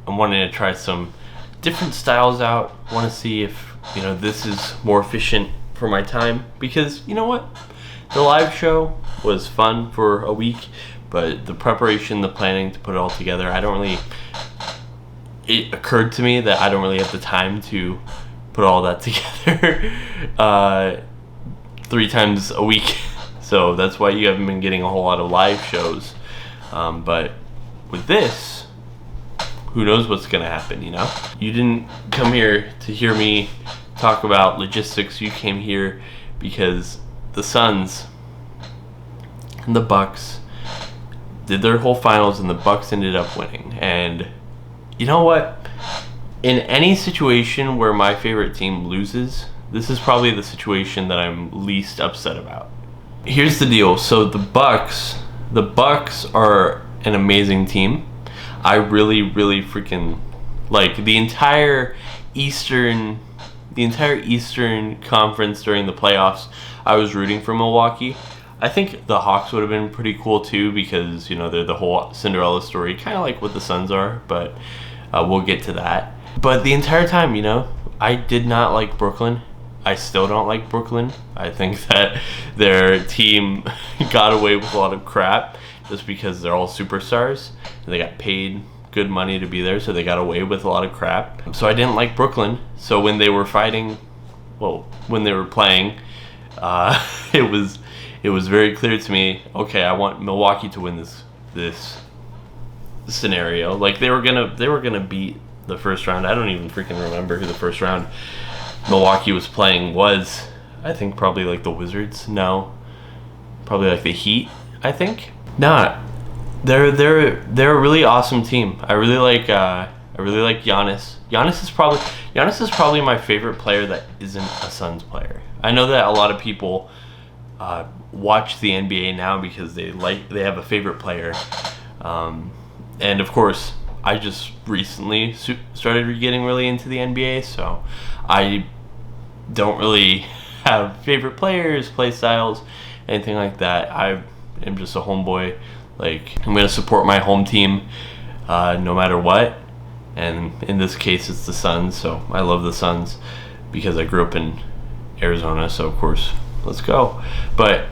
I'm wanting to try some different styles out. Want to see if this is more efficient for my time, because you know what, the live show was fun for a week, but the preparation, the planning to put it all together, it occurred to me that I don't really have the time to put all that together 3 times a week. So that's why you haven't been getting a whole lot of live shows. But with this, who knows what's going to happen, You didn't come here to hear me talk about logistics. You came here because the Suns and the Bucks did their whole finals, and the Bucks ended up winning. And you know what? In any situation where my favorite team loses, this is probably the situation that I'm least upset about. Here's the deal. So the Bucks are an amazing team. I really, really freaking like the entire Eastern Conference during the playoffs. I was rooting for Milwaukee. I think the Hawks would have been pretty cool too, because they're the whole Cinderella story, kind of like what the Suns are, but we'll get to that. But the entire time, I did not like Brooklyn. I still don't like Brooklyn. I think that their team got away with a lot of crap just because they're all superstars. They got paid good money to be there, so they got away with a lot of crap. So I didn't like Brooklyn. So when they were playing, it was very clear to me, okay, I want Milwaukee to win this scenario. Like they were gonna beat the first round. I don't even freaking remember who the first round Milwaukee was playing was. I think probably like the Wizards. No, probably like the Heat. I think. Nah, they're a really awesome team. I really like Giannis. Giannis is probably my favorite player that isn't a Suns player. I know that a lot of people watch the NBA now because they have a favorite player, and of course I just recently started getting really into the NBA, so I don't really have favorite players, play styles, anything like that. I am just a homeboy. Like, I'm gonna support my home team no matter what, and in this case it's the Suns. So I love the Suns because I grew up in Arizona, so of course let's go. But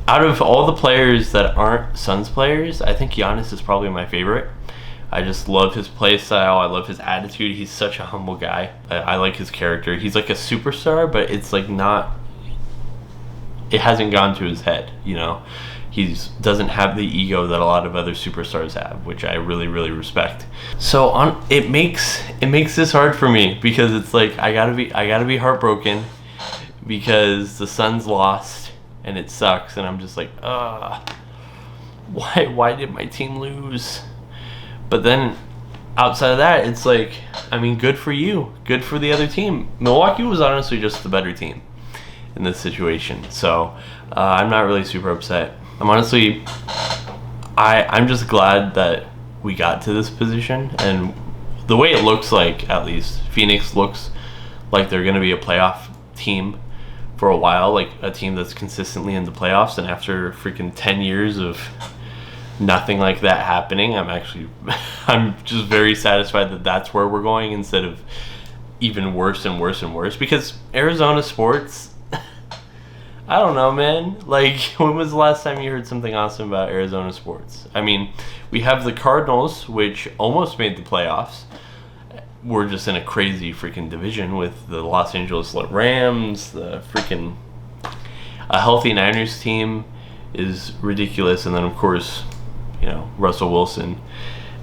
out of all the players that aren't Suns players, I think Giannis is probably my favorite. I just love his play style. I love his attitude. He's such a humble guy. I like his character. He's like a superstar, but it's like not, it hasn't gone to his head, He doesn't have the ego that a lot of other superstars have, which I really, really respect. So it makes this hard for me because it's like I gotta be heartbroken because the Suns lost and it sucks, and I'm just like, why did my team lose? But then outside of that, it's like, I mean, good for you, good for the other team. Milwaukee was honestly just the better team in this situation, so I'm not really super upset. I'm just glad that we got to this position, and the way it looks like, at least Phoenix looks like they're going to be a playoff team for a while, like a team that's consistently in the playoffs. And after freaking 10 years of nothing like that happening, I'm just very satisfied that that's where we're going, instead of even worse and worse and worse. Because Arizona sports, I don't know, man. Like, when was the last time you heard something awesome about Arizona sports? I mean, we have the Cardinals, which almost made the playoffs. We're just in a crazy freaking division with the Los Angeles Rams, a healthy Niners team is ridiculous, and then of course, Russell Wilson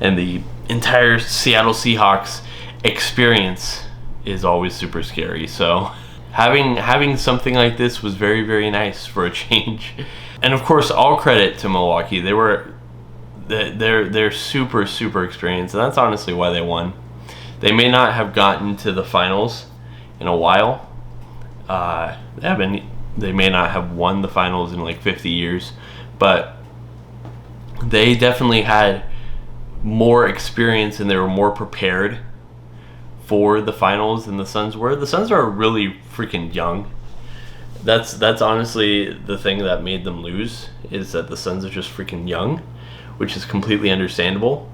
and the entire Seattle Seahawks experience is always super scary. So having something like this was very, very nice for a change. And of course, all credit to Milwaukee. They're super, super experienced, and that's honestly why they won. They may not have gotten to the finals in a while. They may not have won the finals in like 50 years, but they definitely had more experience and they were more prepared for the finals than the Suns were. The Suns are really freaking young. That's honestly the thing that made them lose, is that the Suns are just freaking young, which is completely understandable.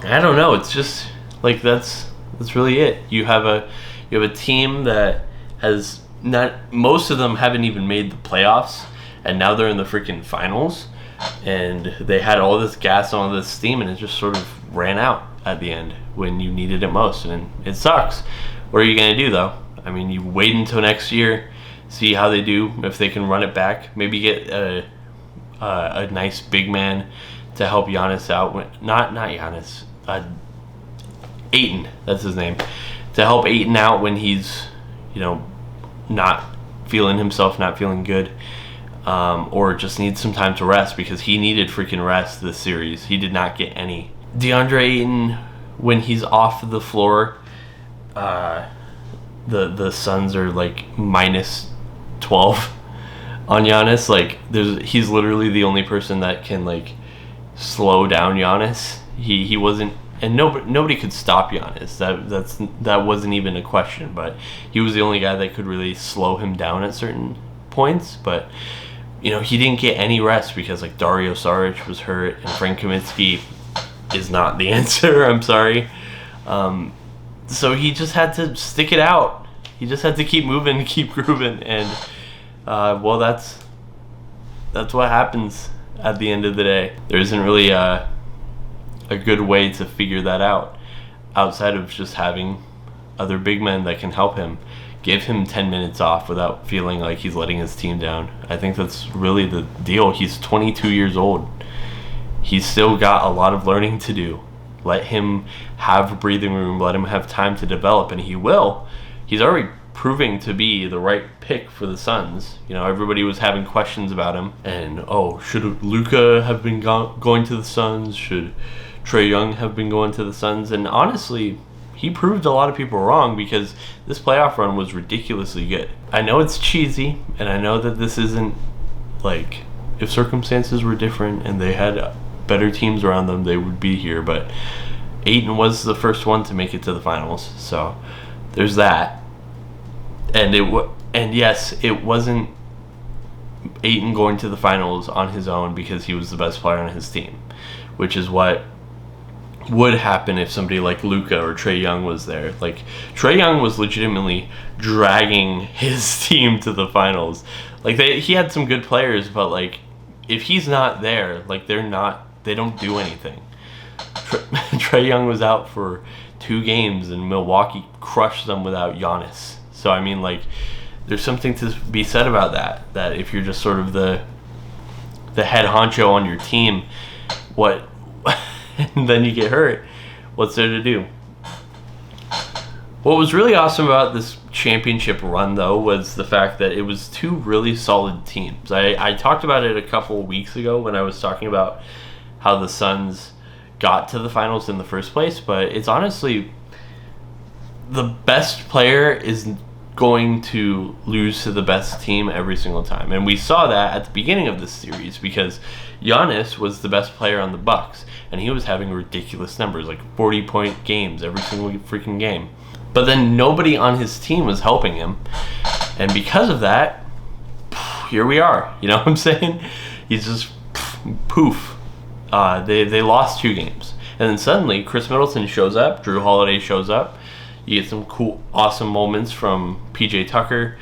I don't know. It's just like that's really it. You have a team that has not, most of them haven't even made the playoffs, and now they're in the freaking finals, and they had all this gas, all this steam, and it just sort of ran out at the end when you needed it most, and it sucks. What are you gonna do though? I mean, you wait until next year, see how they do, if they can run it back. Maybe get a nice big man to help Giannis out. Not Giannis. Ayton, that's his name. To help Ayton out when he's, not feeling himself, not feeling good, or just needs some time to rest, because he needed freaking rest this series. He did not get any. DeAndre Ayton, when he's off the floor, the Suns are like minus 12 on Giannis. Like he's literally the only person that can like slow down Giannis. He wasn't, and nobody could stop Giannis. That wasn't even a question. But he was the only guy that could really slow him down at certain points. But he didn't get any rest because like Dario Saric was hurt, and Frank Kaminsky is not the answer. I'm sorry. So he just had to stick it out. He just had to keep moving, keep grooving, and well, that's what happens at the end of the day. There isn't really a good way to figure that out outside of just having other big men that can help him. Give him 10 minutes off without feeling like he's letting his team down. I think that's really the deal. He's 22 years old. He's still got a lot of learning to do. Let him have breathing room. Let him have time to develop, and he will. He's already proving to be the right pick for the Suns. Everybody was having questions about him, and should Luka have been going to the Suns? Should Trae Young have been going to the Suns? And honestly, he proved a lot of people wrong, because this playoff run was ridiculously good. I know it's cheesy, and I know that this isn't like, if circumstances were different and they had better teams around them, they would be here. But Ayton was the first one to make it to the finals, so there's that. And yes, it wasn't Ayton going to the finals on his own because he was the best player on his team, which is what would happen if somebody like Luka or Trae Young was there. Like, Trae Young was legitimately dragging his team to the finals. Like, he had some good players, but like, if he's not there, like, they don't do anything. Trae Young was out for 2 games, and Milwaukee crushed them without Giannis. So I mean, like, there's something to be said about that if you're just sort of the head honcho on your team, and then you get hurt, what's there to do? What was really awesome about this championship run, though, was the fact that it was 2 really solid teams. I talked about it a couple of weeks ago when I was talking about how the Suns got to the finals in the first place, but it's honestly, the best player is going to lose to the best team every single time. And we saw that at the beginning of this series, because Giannis was the best player on the Bucks, and he was having ridiculous numbers, like 40-point games every single freaking game. But then nobody on his team was helping him, and because of that, here we are. You know what I'm saying? He's just poof. They lost 2 games, and then suddenly Chris Middleton shows up, Drew Holiday shows up. You get some cool, awesome moments from PJ Tucker,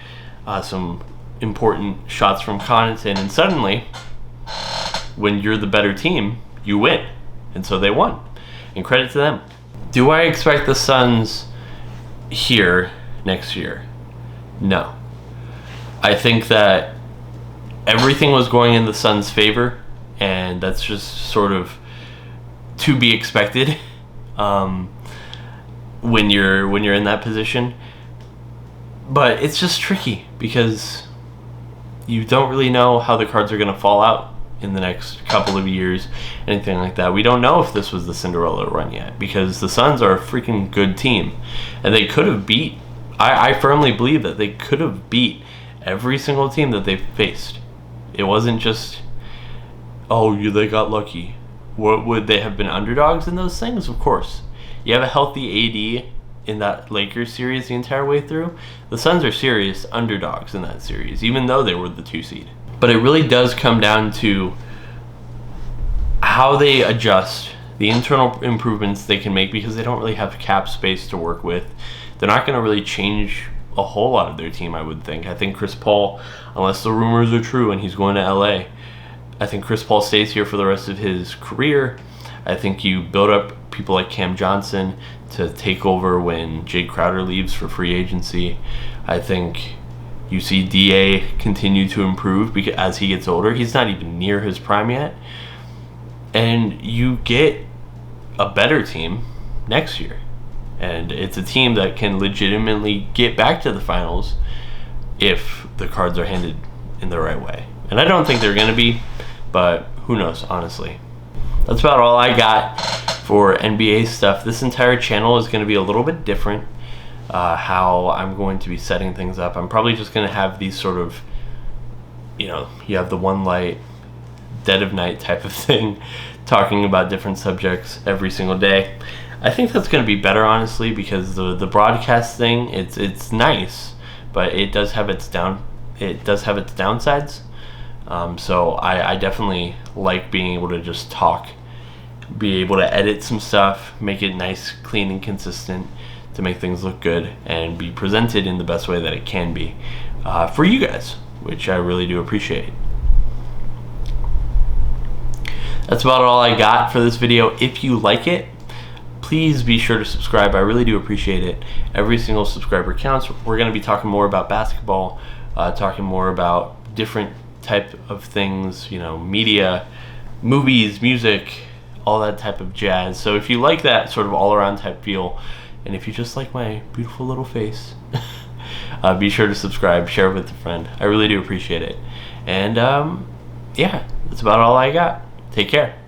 some important shots from Connaughton, and suddenly, when you're the better team, you win. And so they won. And credit to them. Do I expect the Suns here next year? No. I think that everything was going in the Suns' favor, and that's just sort of to be expected. When you're in that position. But it's just tricky because you don't really know how the cards are going to fall out in the next couple of years, anything like that. We don't know if this was the Cinderella run yet, because the Suns are a freaking good team, and they could have beat, I firmly believe that they could have beat every single team that they faced. It wasn't just, they got lucky. What, would they have been underdogs in those things? Of course. You have a healthy AD in that Lakers series the entire way through. The Suns are serious underdogs in that series, even though they were the 2 seed. But it really does come down to how they adjust the internal improvements they can make, because they don't really have cap space to work with, they're not going to really change a whole lot of their team, I would think. I think Chris Paul, unless the rumors are true and he's going to LA, I think Chris Paul stays here for the rest of his career. I think you build up people like Cam Johnson to take over when Jay Crowder leaves for free agency. I think you see DA continue to improve because as he gets older. He's not even near his prime yet. And you get a better team next year. And it's a team that can legitimately get back to the finals if the cards are handed in the right way. And I don't think they're going to be, but who knows, honestly. That's about all I got for NBA stuff. This entire channel is going to be a little bit different, how I'm going to be setting things up. I'm probably just going to have these sort of, you have the one light, dead of night type of thing, talking about different subjects every single day. I think that's going to be better, honestly, because the broadcast thing, it's nice, but it does have its downsides. So I definitely like being able to just talk, be able to edit some stuff, make it nice, clean, and consistent to make things look good and be presented in the best way that it can be for you guys, which I really do appreciate. That's about all I got for this video. If you like it, please be sure to subscribe. I really do appreciate it. Every single subscriber counts. We're going to be talking more about basketball, talking more about different type of things, media, movies, music, all that type of jazz. So if you like that sort of all-around type feel, and if you just like my beautiful little face, be sure to subscribe, share it with a friend. I really do appreciate it. And yeah, that's about all I got. Take care.